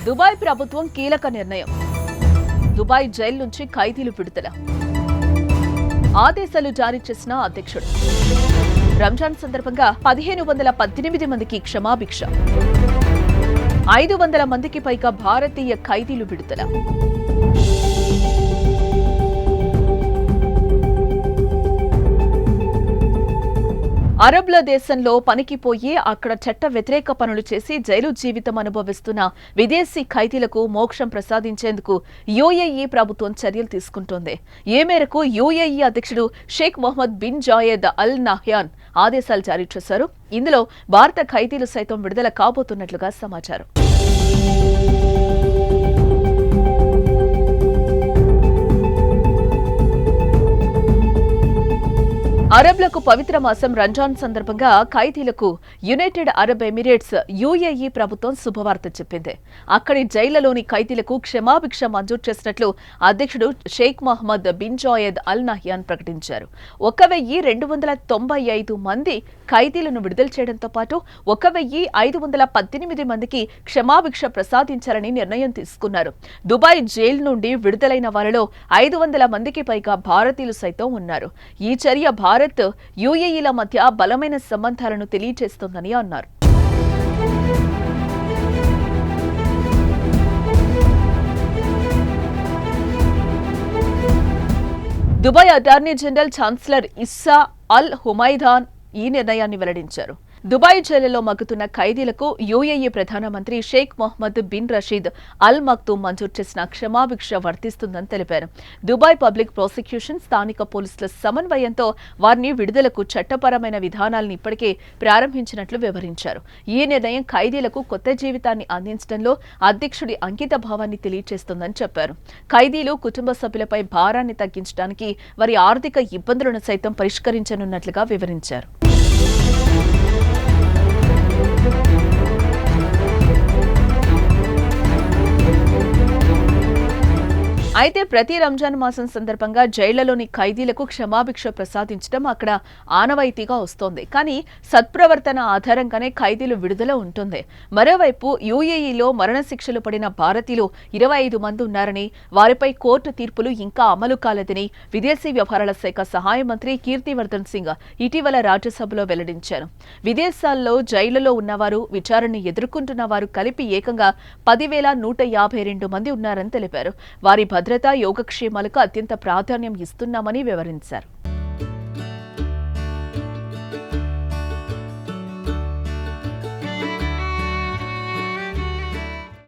Dubai ప్రభుత్వం కీలక నిర్ణయం. దుబాయ్ జైలు నుంచి ఖైదీలు విడుదల. ఆదేశాలు జారీ చేసిన అధ్యక్షుడు. రంజాన్ సందర్భంగా 1518 మందికి క్షమాభిక్ష. 500 మందికి పైగా భారతీయ ఖైదీలు విడుదల. అరబ్ల దేశంలో పనికిపోయి అక్కడ చట్ట వ్యతిరేక పనులు చేసి జైలు జీవితం అనుభవిస్తున్న విదేశీ ఖైదీలకు మోక్షం ప్రసాదించేందుకు యూఏఈ ప్రభుత్వం చర్యలు తీసుకుంటోంది. ఈ మేరకు యూఏఈ అధ్యక్షుడు Sheikh Mohammed bin Zayed Al Nahyan ఆదేశాలు జారీ చేశారు. ఇందులో భారత ఖైదీలు సైతం విడుదల కాబోతున్నట్లుగా సమాచారం. అరబ్లకు పవిత్ర మాసం రంజాన్ సందర్భంగా ఖైదీలకు యునైటెడ్ అరబ్ ఎమిరేట్స్ యూఏఈ ప్రభుత్వం శుభవార్త చెప్పింది. అక్కడి జైళ్లలోని ఖైదీలకు క్షమాభిక్ష మంజూరు చేసినట్లు అధ్యక్షుడు Sheikh Mohammed bin Zayed Al Nahyan ప్రకటించారు. 1295 మంది ఖైదీలను విడుదల చేయడంతో పాటు 1518 మందికి క్షమాభిక్ష ప్రసాదించాలని నిర్ణయం తీసుకున్నారు. దుబాయ్ జైలు నుండి విడుదలైన వారిలో 500 మందికి పైగా భారతీయులు సైతం ఉన్నారు. ఈ చర్య భారత్ యూఏఈల మధ్య బలమైన సంబంధాలను తెలియజేస్తోందని అన్నారు. Dubai attorney general chancellor Issa Al Humaidan ఈ నిర్ణయాన్ని వెల్లడించారు. దుబాయ్ జైలులో మగ్గుతున్న ఖైదీలకు యూఏఈ ప్రధానమంత్రి Sheikh Mohammed bin Rashid Al Maktoum మంజూరు చేసిన క్షమాభిక్ష వర్తిస్తుందని తెలిపారు. దుబాయ్ పబ్లిక్ ప్రాసిక్యూషన్ స్థానిక పోలీసుల సమన్వయంతో వారిని విడుదలకు చట్టపరమైన విధానాలను ఇప్పటికే ప్రారంభించినట్లు వివరించారు. ఈ నిర్ణయం ఖైదీలకు కొత్త జీవితాన్ని అందించడంలో అధ్యక్షుడి అంకిత భావాన్ని తెలియజేస్తుందని చెప్పారు. ఖైదీలు కుటుంబ సభ్యులపై భారాన్ని తగ్గించడానికి వారి ఆర్థిక ఇబ్బందులను సైతం పరిష్కరించనున్నట్లుగా వివరించారు. అయితే ప్రతి రంజాన్ మాసం సందర్భంగా జైళ్లలోని ఖైదీలకు క్షమాభిక్ష ప్రసాదించడం అక్కడ ఆనవాయితీగా వస్తోంది. కానీ సత్ప్రవర్తన ఆధారంగానే ఖైదీలు విడుదల ఉంటుంది. మరోవైపు యూఏఈలో మరణశిక్షలు పడిన భారతీయులు 25 మంది ఉన్నారని, వారిపై కోర్టు తీర్పులు ఇంకా అమలు కాలేదని విదేశీ వ్యవహారాల శాఖ సహాయ మంత్రి కీర్తివర్ధన్ సింగ్ ఇటీవల రాజ్యసభలో వెల్లడించారు. విదేశాల్లో జైళ్లలో ఉన్నవారు, విచారణను ఎదుర్కొంటున్న వారు కలిపి ఏకంగా 10,152 మంది ఉన్నారని తెలిపారు. వారి భద్రత, యోగక్షేమాలకు అత్యంత ప్రాధాన్యం ఇస్తున్నామని వివరించారు.